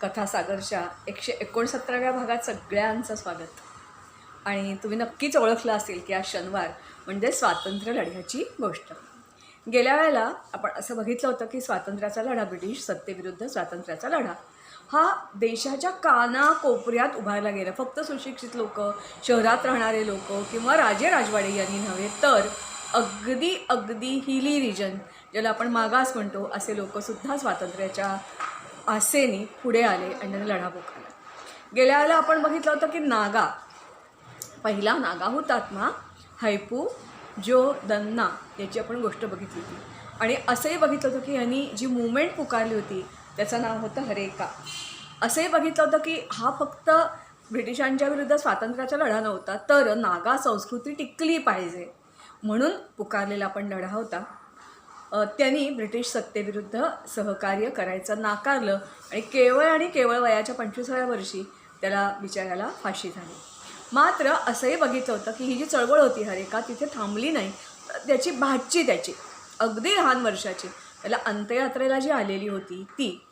कथासागरच्या 169व्या भागात सगळ्यांचं स्वागत. आणि तुम्ही नक्कीच ओळखलं असेल की आज शनिवार म्हणजे स्वातंत्र्य लढ्याची गोष्ट. गेल्या वेळेला आपण असं बघितलं होतं की स्वातंत्र्याचा लढा, ब्रिटिश सत्तेविरुद्ध स्वातंत्र्याचा लढा हा देशाच्या कानाकोपऱ्यात उभारला गेला. फक्त सुशिक्षित लोक, शहरात राहणारे लोक किंवा राजे राजवाडे यांनी नव्हे, तर अगदी अगदी हिली रिजन, ज्याला आपण मागास म्हणतो, असे लोकसुद्धा स्वातंत्र्याच्या आसेने पुढे आले आणि त्याने लढा पुकारला. गेल्या वेळेला आपण बघितलं होतं की पहिला नागा हुतात्मा हैपू जो दन्ना याची आपण गोष्ट बघितली होती. आणि असंही बघितलं होतं की यांनी जी मूवमेंट पुकारली होती त्याचं नाव होतं हरेका. असंही बघितलं होतं की हा फक्त ब्रिटिशांच्या विरुद्ध स्वातंत्र्याचा लढा नव्हता, तर नागा संस्कृती टिकली पाहिजे म्हणून पुकारलेला पण लढा होता. त्यांनी ब्रिटिश सत्तेविरुद्ध सहकार्य करायचं नाकारलं आणि केवळ वयाच्या 25व्या वर्षी त्याला बिचाऱ्याला फाशी झाली. मात्र असंही बघितलं होतं की ही जी चळवळ होती हरेका तिथे थांबली नाही. त्याची त्याची अगदी लहान वर्षाची त्याला अंत्ययात्रेला जी आलेली होती ती,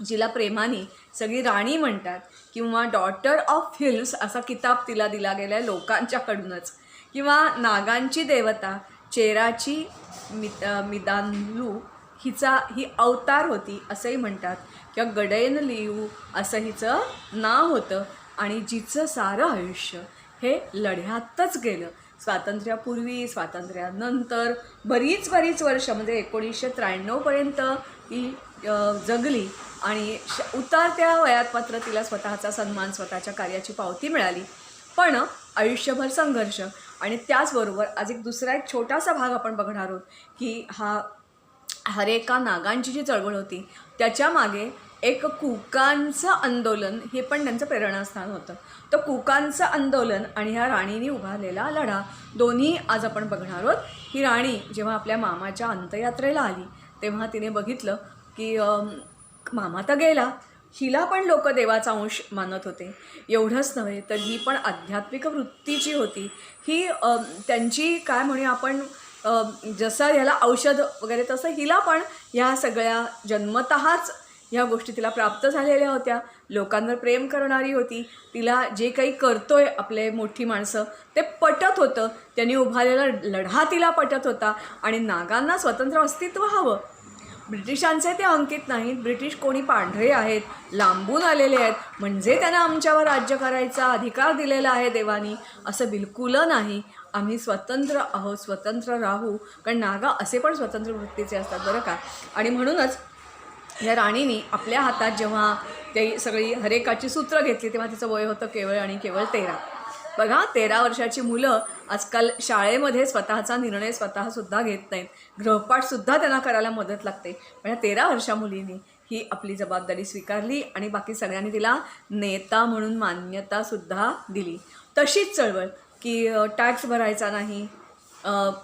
जिला प्रेमाने सगळी राणी म्हणतात किंवा डॉटर ऑफ हिल्स असा किताब तिला दिला गेला आहे लोकांच्याकडूनच, किंवा नागांची देवता चेराची मिदानलू ही अवतार होती असंही म्हणतात, किंवा गडयन लियू असं हिचं नाव होतं. आणि जिचं सारं आयुष्य हे लढ्यातच गेलं. स्वातंत्र्यापूर्वी, स्वातंत्र्यानंतर बरीच वर्ष म्हणजे 1993पर्यंत ती जगली आणि उतरत्या वयात मात्र तिला स्वतःचा सन्मान, स्वतःच्या कार्याची पावती मिळाली. पण आयुष्यभर संघर्ष. आणि त्याचबरोबर आज दुसरा एक छोटासा भाग आपण बघणार आहोत की हरेका नागांची जी चळवळ होती त्याच्यामागे एक कुकांचं आंदोलन हे पण त्यांचं प्रेरणास्थान होतं. तर कुकांचं आंदोलन आणि ह्या राणीने उभारलेला लढा दोन्ही आज आपण बघणार आहोत. ही राणी जेव्हा आपल्या मामाच्या अंत्ययात्रेला आली तेव्हा तिने बघितलं की मामा तर गेला, हिला पण लोक देवाचा अंश मानत होते. एवढंच नव्हे तर ही पण आध्यात्मिक वृत्तीची होती. ही त्यांची काय म्हणूया आपण, जसं ह्याला औषध वगैरे तसं हिला पण ह्या सगळ्या जन्मतःच ह्या गोष्टी तिला प्राप्त झालेल्या होत्या. लोकांवर प्रेम करणारी होती. तिला जे काही करतोय आपले मोठी माणसं ते पटत होतं. त्यांनी उभारलेला लढा तिला पटत होता. आणि नागांना स्वतंत्र अस्तित्व हवं. ब्रिटिशांचे ते अंकित नाहीत. ब्रिटिश कोणी पांढरे आहेत, लांबून आलेले आहेत म्हणजे त्यांना आमच्यावर राज्य करायचा अधिकार दिलेला आहे देवानी, असं बिलकुल नाही. आम्ही स्वतंत्र आहोत, स्वतंत्र राहू. कारण नागा असे पण स्वतंत्र वृत्तीचे असतात बरं का. आणि म्हणूनच या राणीने आपल्या हातात जेव्हा ते सगळी हरेकाची सूत्र घेतली तेव्हा तिचं वय होतं केवळ 13. बघा, 13 वर्षाची मुलं आजकाल शाळेमध्ये स्वतःचा निर्णय स्वतःसुद्धा घेत नाहीत. गृहपाठसुद्धा त्यांना करायला मदत लागते. पण या 13 वर्षा मुलीने ही आपली जबाबदारी स्वीकारली आणि बाकी सगळ्यांनी तिला नेता म्हणून मान्यतासुद्धा दिली. तशीच चळवळ की टॅक्स भरायचा नाही,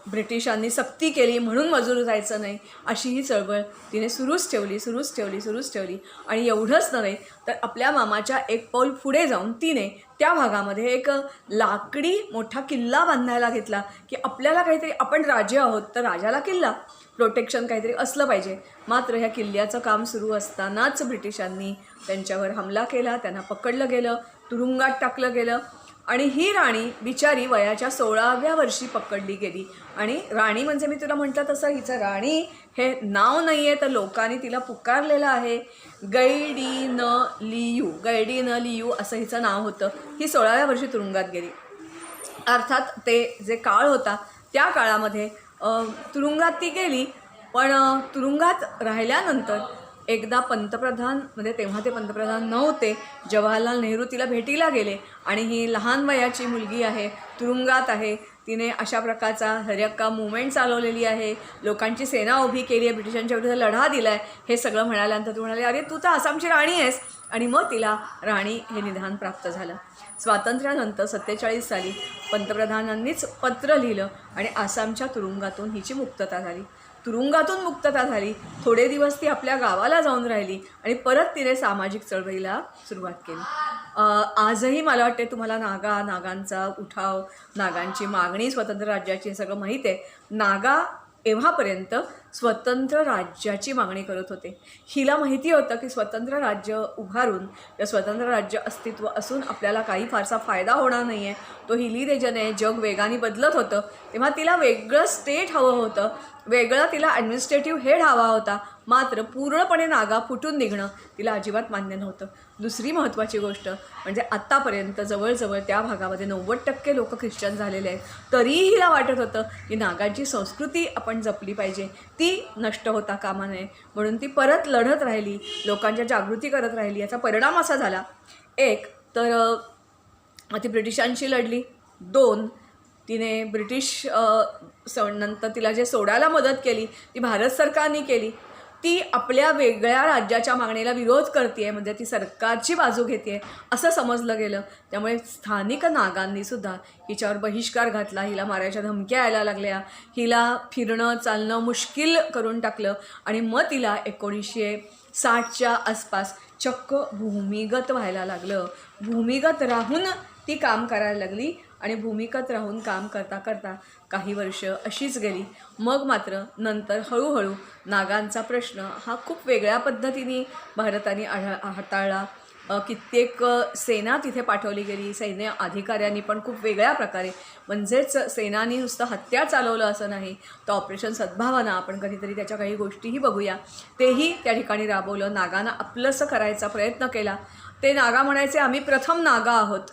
ब्रिटिशांनी सक्ती केली म्हणून मजूर जायचं नाही, अशी ही चळवळ तिने सुरूच ठेवली. आणि एवढंच नव्हे तर आपल्या मामाच्या एक पाऊल पुढे जाऊन तिने त्या भागामध्ये एक लाकडी मोठा किल्ला बांधायला घेतला की आपल्याला काहीतरी, आपण राजे आहोत तर राजाला किल्ला, प्रोटेक्शन काहीतरी असलं पाहिजे. मात्र ह्या किल्ल्याचं काम सुरू असतानाच ब्रिटिशांनी त्यांच्यावर हमला केला. त्यांना पकडलं गेलं, तुरुंगात टाकलं गेलं. आणि ही राणी बिचारी वयाच्या 16व्या वर्षी पकडली गेली. आणि राणी म्हणजे मी तुला म्हटलं तसं हिचं राणी हे नाव नाही आहे, तर लोकांनी तिला पुकारलेलं आहे गैडीन लियू असं हिचं नाव होतं. ही 16व्या वर्षी तुरुंगात गेली. अर्थात ते जे काळ होता त्या काळामध्ये तुरुंगात ती गेली. पण तुरुंगात राहिल्यानंतर एकदा पंतप्रधान, म्हणजे तेव्हा ते पंतप्रधान नव्हते, जवाहरलाल नेहरू तिला भेटीला गेले. आणि ही लहान वयाची मुलगी आहे, तुरुंगात आहे, तिने अशा प्रकारचा हरेका मूवमेंट चालवलेली आहे, लोकांची सेना उभी केली आहे, ब्रिटिशांच्या विरुद्ध लढा दिला आहे, हे सगळं म्हणाल्यानंतर तू म्हणाले अरे तू तर आसामची राणी आहेस. आणि मग तिला राणी हे निधान प्राप्त झालं. स्वातंत्र्यानंतर 47 साली पंतप्रधानांनीच पत्र लिहिलं आणि आसामच्या तुरुंगातून हिची मुक्तता झाली. थोडे दिवस ती आपल्या गावाला जाऊन राहिली आणि परत तिने सामाजिक चळवळीला सुरुवात केली. आजही मला वाटते तुम्हाला नागांचा उठाव, नागांची मागणी स्वतंत्र राज्याची हे सगळं माहीत आहे. नागा एव्हापर्यंत स्वतंत्र राज्याची मागणी करत होते. हिला माहिती होतं की स्वतंत्र राज्य उभारून या स्वतंत्र राज्य अस्तित्व असून आपल्याला काही फारसा फायदा होणार नाही आहे. तो हिली रिजन आहे, जग वेगाने बदलत होतं, तेव्हा तिला वेगळं स्टेट हवं होतं, वेगळं तिला ॲडमिनिस्ट्रेटिव्ह हेड हवा होता. मात्र पूर्णपणे नागा फुटून निघणं तिला अजिबात मान्य नव्हतं. दुसरी महत्त्वाची गोष्ट म्हणजे आत्तापर्यंत जवळजवळ त्या भागामध्ये 90% लोक ख्रिश्चन झालेले आहेत. तरीही हिला वाटत होतं की नागांची संस्कृती आपण जपली पाहिजे, ती नष्ट होता कामा नये. म्हणून ती परत लढत राहिली, लोकांच्या जागृती करत राहिली. याचा परिणाम असा झाला, एक तर ती ब्रिटिशांशी लढली. दोन, तिने ब्रिटिश नंतर तिला जे सोडायला मदत केली ती भारत सरकारने केली. ती आपल्या वेगळ्या राज्याच्या मागणीला विरोध करते आहे, म्हणजे ती सरकारची बाजू घेते आहे असं समजलं गेलं. त्यामुळे स्थानिक नागांनीसुद्धा हिच्यावर बहिष्कार घातला, हिला मारायच्या धमक्या यायला लागल्या, हिला फिरणं चालणं मुश्किल करून टाकलं. आणि मग तिला 1960च्या आसपास चक्क भूमिगत व्हायला लागलं. भूमिगत राहून ती काम करायला लागली आणि भूमिगत राहून काम करता करता काही वर्ष अशीच गेली. मग मात्र नंतर हळूहळू नागांचा प्रश्न हा खूप वेगळ्या पद्धतीने भारताने हाताळला. कित्येक सेना तिथे पाठवली गेली, सैन्य अधिकाऱ्यांनी पण खूप वेगळ्या प्रकारे, म्हणजेच सेनानी नुसतं हत्यार चालवलं असं नाही, तर ऑपरेशन सद्भावना आपण कधीतरी त्याच्या काही गोष्टीही बघूया, तेही त्या ठिकाणी राबवलं. नागांना आपलंसं करायचा प्रयत्न केला. ते नागा म्हणायचे आम्ही प्रथम नागा आहोत.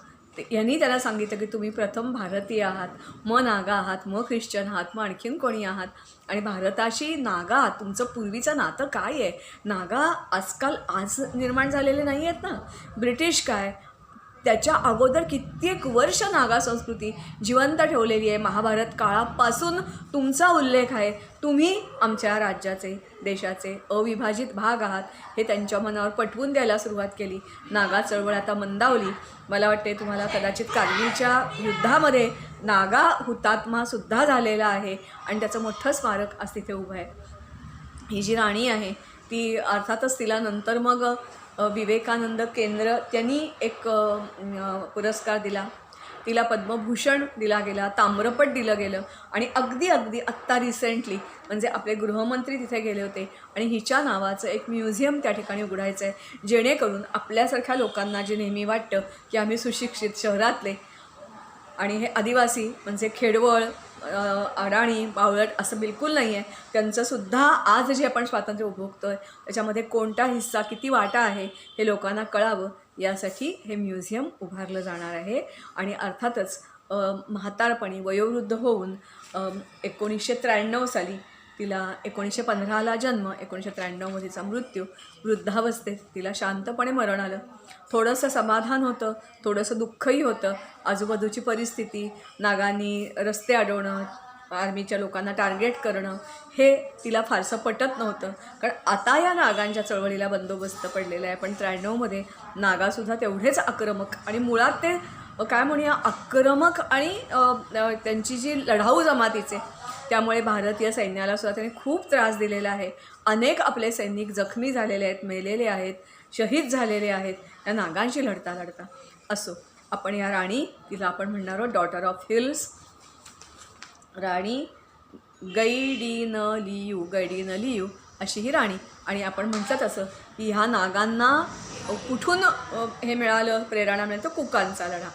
यांनी त्यांना सांगितलं की तुम्ही प्रथम भारतीय आहात, मग नागा आहात, मग ख्रिश्चन आहात, मग आणखीन कोणी आहात. आणि भारताशी नागा तुमचं पूर्वीचं नातं काय आहे? नागा आज निर्माण झालेले नाही आहेत ना. ब्रिटिश काय, त्याच्या अगोदर कित्येक वर्ष नागा संस्कृती जिवंत ठेवलेली आहे. महाभारत काळापासून तुमचा उल्लेख आहे. तुम्ही आमच्या राज्याचे, देशाचे अविभाजित भाग आहात हे त्यांच्या मनावर पटवून द्यायला सुरुवात केली. नागा चळवळ आता मंदावली. मला वाटते तुम्हाला कदाचित कारगिलच्या युद्धामध्ये नागा हुतात्मासुद्धा झालेला आहे आणि त्याचं मोठं स्मारक आज तिथे उभं आहे. ही जी राणी आहे ती अर्थातच तिला नंतर मग विवेकानंद केंद्र त्यांनी एक पुरस्कार दिला. तिला पद्मभूषण दिला गेला, ताम्रपट दिलं गेलं. आणि अगदी आत्ता रिसेंटली म्हणजे आपले गृहमंत्री तिथे गेले होते आणि हिच्या नावाचं एक म्युझियम त्या ठिकाणी उघडायचं आहे, जेणेकरून आपल्यासारख्या लोकांना जे नेहमी वाटतं की आम्ही सुशिक्षित शहरातले आणि हे आदिवासी म्हणजे खेडवळ अडाणी बावळट असं बिलकुल नाही आहे, त्यांचंसुद्धा आज जे आपण स्वातंत्र्य उपभोगतो आहे त्याच्यामध्ये कोणता हिस्सा किती वाटा आहे हे लोकांना कळावं यासाठी हे म्युझियम उभारलं जाणार आहे. आणि अर्थातच म्हातारपणी वयोवृद्ध होऊन 1993 साली तिला 1915ला जन्म, 1993 तिचा मृत्यू, वृद्धावस्थेत तिला शांतपणे मरण आलं. थोडंसं समाधान होतं, थोडंसं दुःखही होतं. आजूबाजूची परिस्थिती, नागांनी रस्ते अडवणं, आर्मीच्या लोकांना टार्गेट करणं हे तिला फारसं पटत नव्हतं. कारण आता या नागांच्या चळवळीला बंदोबस्त पडलेला आहे. पण 93मध्ये नागासुद्धा तेवढेच आक्रमक आणि मुळात ते काय म्हणूया आक्रमक आणि त्यांची जी लढाऊ जमातीचे, त्यामुळे भारतीय सैन्यालासुद्धा त्यांनी खूप त्रास दिलेला आहे. अनेक आपले सैनिक जखमी झालेले आहेत, मेलेले आहेत, शहीद झालेले आहेत या नागांशी लढता लढता. असो, आपण या राणी, तिला आपण म्हणणार आहोत डॉटर ऑफ हिल्स, राणी गैडिनलियू अशी ही राणी. आणि आपण म्हटलं तसं की ह्या नागांना कुठून हे मिळालं, प्रेरणा मिळाली, तर कुकांचा लढा.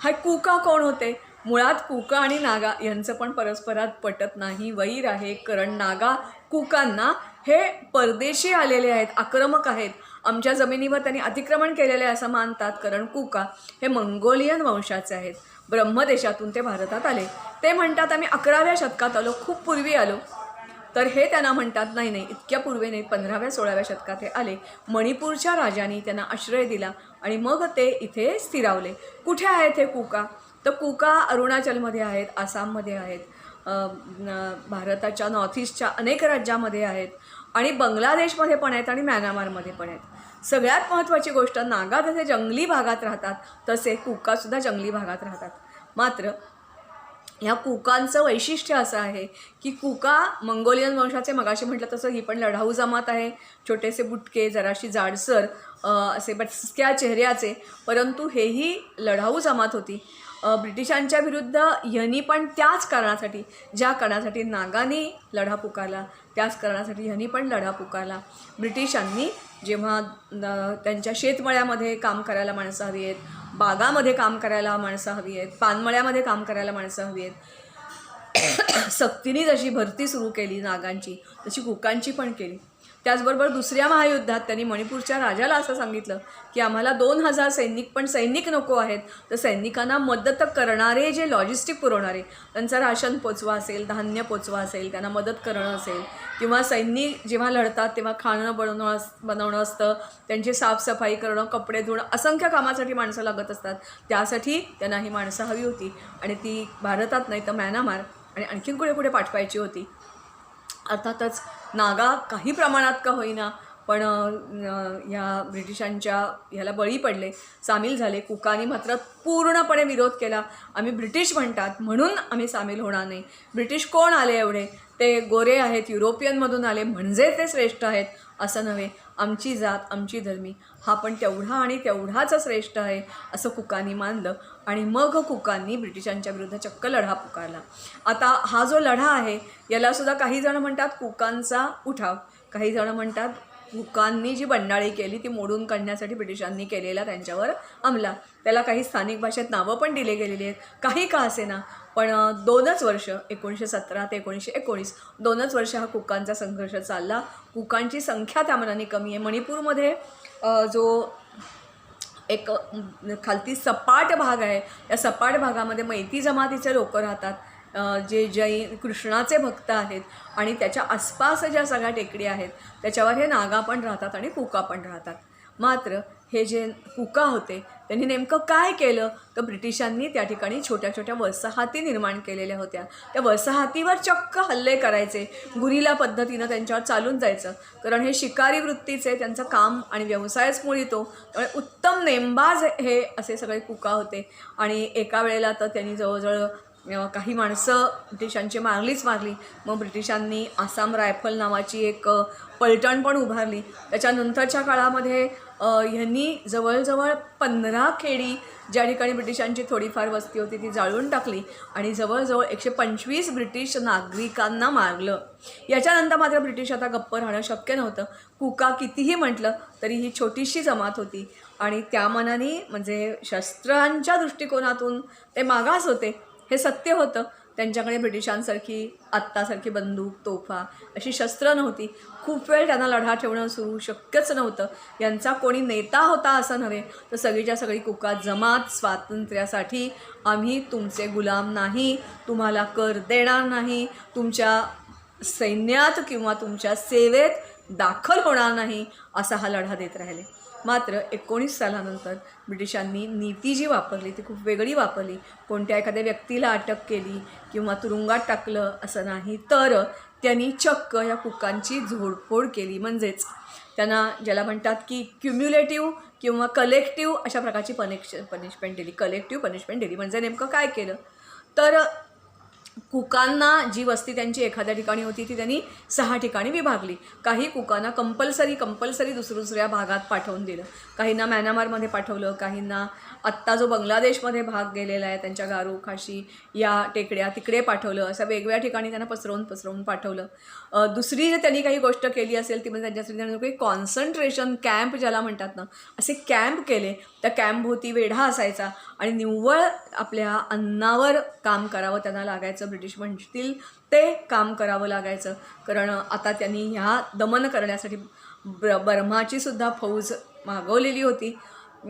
हा कुका कोण होते? मुळात कुका आणि नागा यांचं पण परस्परात पटत नाही, वैर आहे. कारण नागा कुकांना हे परदेशी आलेले आहेत, आक्रमक आहेत, आमच्या जमिनीवर त्यांनी अतिक्रमण केलेले आहे असं मानतात. कारण कुका हे मंगोलियन वंशाचे आहेत, ब्रह्मदेशातून ते भारतात आले. ते म्हणतात आम्ही 11व्या शतकात आलो, खूप पूर्वी आलो. तर हे त्यांना म्हणतात नाही, इतक्या पूर्वी नाही, 15व्या-16व्या शतकात हे आले. मणिपूरच्या राजांनी त्यांना आश्रय दिला आणि मग ते इथे स्थिरावले. कुठे आहेत हे कुका? तर कुका अरुणाचलमध्ये आहेत, आसाममध्ये आहेत, भारताच्या नॉर्थ ईस्टच्या अनेक राज्यामध्ये आहेत आणि बांगलादेशमध्ये पण आहेत आणि म्यानमारमध्ये पण आहेत. सगळ्यात महत्त्वाची गोष्ट, नागा जसे जंगली भागात राहतात तसे कुकासुद्धा जंगली भागात राहतात. मात्र ह्या कुकांचं वैशिष्ट्य असं आहे की कुका मंगोलियन वंशाचे, मगाशी म्हटलं तसं ही पण लढाऊ जमात आहे. छोटेसे बुटके, जराशी जाडसर असे बटक्या चेहऱ्याचे, परंतु हेही लढाऊ जमात होती. ब्रिटिशांच्या विरुद्ध ह्यांनी पण त्याच कारणासाठी, ज्या कारणासाठी नागांनी लढा पुकारला त्याच कारणासाठी ह्यांनी पण लढा पुकारला. ब्रिटिशांनी जेव्हा त्यांच्या शेतमळ्यामध्ये काम करायला माणसं हवी आहेत, बागामध्ये काम करायला माणसं हवी आहेत, पानमळ्यामध्ये काम करायला माणसं हवी आहेत, सक्तीने जशी भरती सुरू केली नागांची तशी कुकांची पण केली. त्याचबरोबर दुसऱ्या महायुद्धात त्यांनी मणिपूरच्या राजाला असं सांगितलं की आम्हाला 2000 सैनिक, पण सैनिक नको आहेत, तर सैनिकांना मदत करणारे जे लॉजिस्टिक पुरवणारे, त्यांचं राशन पोचवा असेल, धान्य पोचवा असेल, त्यांना मदत करणं असेल, किंवा सैनिक जेव्हा लढतात तेव्हा खाणं बनवणं असतं, त्यांची साफसफाई करणं, कपडे धुणं, असंख्य कामासाठी माणसं लागत असतात. त्यासाठी त्यांना ही माणसं हवी होती आणि ती भारतात नाही तर म्यानमार आणि आणखीन कुठे कुठे पाठवायची होती. अर्थातच नागा काही प्रमाणात का होईना पण ह्या ब्रिटिशांच्या ह्याला बळी पडले, सामील झाले. कुकांनी मात्र पूर्णपणे विरोध केला. आम्ही ब्रिटिश म्हणतात म्हणून आम्ही सामील होणार नाही. ब्रिटिश कोण आले एवढे? ते गोरे आहेत, युरोपियनमधून आले म्हणजे ते श्रेष्ठ आहेत असं नव्हे. आमची जात, आमची धर्मी हा पण तेवढा आणि तेवढाच श्रेष्ठ आहे असं कुकांनी मानलं आणि मग कुकांनी ब्रिटिशांच्या विरुद्ध चक्क लढा पुकारला. आता हा जो लढा आहे यालासुद्धा काही जण म्हणतात कुकांचा उठाव, काही जण म्हणतात कुकांनी जी बंडाळी केली ती मोडून काढण्यासाठी ब्रिटिशांनी केलेला त्यांच्यावर हमला. त्याला काही स्थानिक भाषेत नावं पण दिले गेलेली आहेत. काही का असेना पण 2च वर्ष 1917 ते 1919 2च वर्ष हा कुकांचा संघर्ष चालला. कुकांची संख्या त्या मानाने कमी आहे. मणिपूरमध्ये जो एक खालती सपाट भाग आहे, या सपाट भागामध्ये मैती जमातीचे लोक राहतात, जे जैन कृष्णाचे भक्त आहेत आणि त्याच्या आसपास ज्या सगळ्या टेकड्या आहेत त्याच्यावर हे नागा पण राहतात आणि कुका पण राहतात. मात्र हे जे कुका होते त्यांनी नेमकं काय केलं तर ब्रिटिशांनी त्या ठिकाणी छोट्या छोट्या वसाहती निर्माण केलेल्या होत्या. त्या वसाहतीवर चक्क हल्ले करायचे, गुरिला पद्धतीनं त्यांच्यावर चालून जायचं, कारण हे शिकारी वृत्तीचे त्यांचं काम आणि व्यवसायच मुळी तो. त्यामुळे उत्तम नेमबाज हे असे सगळे कुका होते आणि एका वेळेला तर त्यांनी जवळजवळ काही माणसं ब्रिटिशांची मारली. मग ब्रिटिशांनी आसाम रायफल नावाची एक पलटण पण उभारली. त्याच्यानंतरच्या काळामध्ये ह्यांनी जवळजवळ 15 खेडी ज्या ठिकाणी ब्रिटिशांची थोडीफार वस्ती होती ती जाळून टाकली आणि जवळजवळ 125 ब्रिटिश नागरिकांना मारलं. याच्यानंतर मात्र ब्रिटिश आता गप्प राहणं शक्य नव्हतं. कुका कितीही म्हटलं तरी ही छोटीशी जमात होती आणि त्या मनाने म्हणजे शस्त्रांच्या दृष्टिकोनातून ते मागास होते, हे सत्य होतं. त्यांच्याकडे ब्रिटिशांसारखी आत्तासारखी बंदूक, तोफा अशी शस्त्र नव्हती. खूप वेळ त्यांना लढा ठेवणं सुरू शक्यच नव्हतं. यांचा कोणी नेता होता असं नव्हे, तर सगळीच्या सगळी कुका जमात स्वातंत्र्यासाठी आम्ही तुमचे गुलाम नाही, तुम्हाला कर देणार नाही, तुमच्या सैन्यात किंवा तुमच्या सेवेत दाखल होणार नाही असा हा लढा देत राहिले. मात्र 19 सालानंतर ब्रिटिशांनी नीती जी वापरली ती खूप वेगळी वापरली. कोणत्या एखाद्या व्यक्तीला अटक केली किंवा तुरुंगात टाकलं असं नाही, तर त्यांनी चक्क या कुकांची झोडफोड केली. म्हणजेच त्यांना ज्याला म्हणतात की क्युम्युलेटिव्ह किंवा कलेक्टिव्ह अशा प्रकारची पनिशमेंट दिली. कलेक्टिव्ह पनिशमेंट दिली म्हणजे नेमकं काय केलं तर कुकांना जी वस्ती त्यांची एखाद्या ठिकाणी होती ती त्यांनी 6 ठिकाणी विभागली. काही कुकांना कंपल्सरी दुसऱ्या भागात पाठवून दिलं. काहींना म्यानमारमध्ये पाठवलं, काहींना आत्ता जो बांगलादेशमध्ये भाग गेलेला आहे त्यांच्या गारो, खाशी या टेकड्या तिकडे पाठवलं. असं वेगवेगळ्या ठिकाणी त्यांना पसरवून पाठवलं. दुसरी जे त्यांनी काही गोष्ट केली असेल ती म्हणजे त्यांच्यासाठी त्यांनी काही कॉन्सन्ट्रेशन कॅम्प ज्याला म्हणतात ना, असे कॅम्प केले. त्या कॅम्पभोवती वेढा असायचा आणि निव्वळ आपल्या अन्नावर काम करावं त्यांना लागायचं. ब्रिटिश म्हणतील ते काम करावं लागायचं, कारण आता त्यांनी ह्या दमन करण्यासाठी बर्माची सुद्धा फौज मागवलेली होती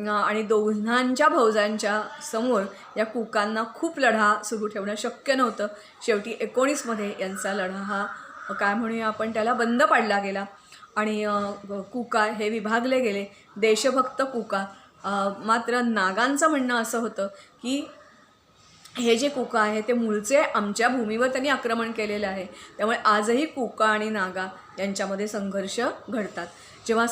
आणि दोघांच्या फौजांच्या समोर या कुकांना खूप लढा सुरू ठेवणं शक्य नव्हतं. शेवटी 19मध्ये यांचा लढा हा काय म्हणूया आपण त्याला बंद पाडला गेला आणि कुका हे विभागले गेले. देशभक्त कुका. मात्र नागांचं म्हणणं असं होतं की हे जे कुका आहे ते मूळचे आमच्या भूमीवर त्यांनी आक्रमण केलेलं आहे, त्यामुळे आजही कुका आणि नागा यांच्यामध्ये संघर्ष घडतात. जेव्हा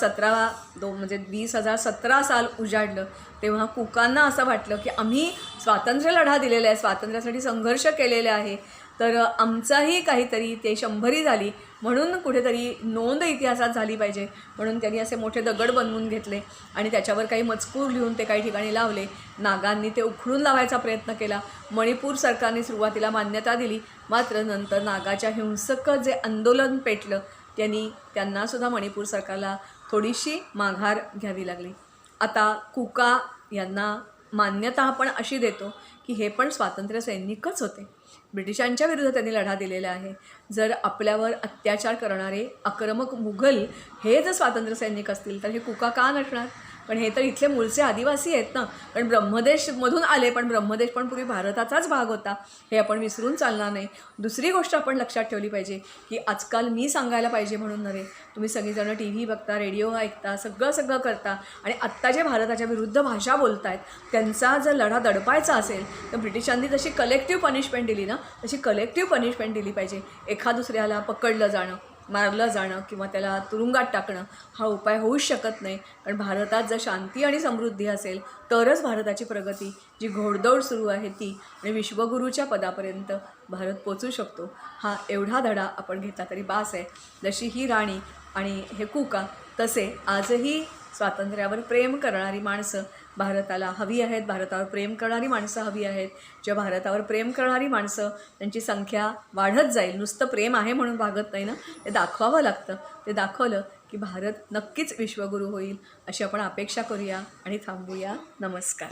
2017 साल उजाडलं तेव्हा कुकांना असं वाटलं की आम्ही स्वातंत्र्य लढा दिलेला आहे, स्वातंत्र्यासाठी संघर्ष केलेले आहे, तर आमचाही काहीतरी ते 100 झाली म्हणून कुठेतरी नोंद इतिहासात झाली पाहिजे म्हणून त्यांनी असे मोठे दगड बनवून घेतले आणि त्याच्यावर काही मजकूर लिहून ते काही ठिकाणी लावले. नागांनी ते उखडून लावायचा प्रयत्न केला. मणिपूर सरकारने सुरुवातीला मान्यता दिली, मात्र नंतर नागाच्या हिंसक जे आंदोलन पेटलं त्यांनासुद्धा मणिपूर सरकारला थोडीशी माघार घ्यावी लागली. आता कुका यांना मान्यता आपण अशी देतो की हे पण स्वातंत्र्य सैनिकच होते. ब्रिटिशांच्या विरुद्ध त्यांनी लढा दिलेला आहे. जर आपल्यावर अत्याचार करणारे आक्रमक मुघल हे जर स्वातंत्र्य सैनिक असतील तर हे कुका का नसणार? पण हे तर इथले मूळचे आदिवासी आहेत ना, कारण ब्रह्मदेशमधून आले, पण ब्रह्मदेश पण पूर्वी भारताचाच भाग होता, हे आपण विसरून चालणार नाही. दुसरी गोष्ट आपण लक्षात ठेवली पाहिजे की आजकाल मी सांगायला पाहिजे म्हणून नव्हे, तुम्ही सगळीजणं टी व्ही बघता, रेडिओ ऐकता, सगळं करता आणि आत्ता जे भारताच्या विरुद्ध भाषा बोलत आहेत त्यांचा जर लढा दडपायचा असेल तर ब्रिटिशांनी जशी कलेक्टिव्ह पनिशमेंट दिली ना, तशी कलेक्टिव्ह पनिशमेंट दिली पाहिजे. दुसऱ्याला पकडलं जाणं, मारलं जाणं किंवा त्याला तुरुंगात टाकणं हा उपाय होऊच शकत नाही. कारण भारतात जर शांती आणि समृद्धी असेल तरच भारताची प्रगती, जी घोडदौड सुरू आहे ती, आणि विश्वगुरूच्या पदापर्यंत भारत पोचू शकतो. हा एवढा धडा आपण घेतला तरी बास आहे. जशी ही राणी आणि हे कुका, तसे आजही स्वातंत्र्यावर प्रेम करणारी माणसं भारताला हवी आहेत. भारतावर प्रेम करणारी माणसं हवी आहेत. ज्या भारतावर प्रेम करणारी माणसं त्यांची संख्या वाढत जाईल. नुसतं प्रेम आहे म्हणून भागत नाही ना, ते दाखवावं लागतं. ते दाखवलं की भारत नक्कीच विश्वगुरू होईल अशी आपण अपेक्षा करूया आणि थांबूया. नमस्कार.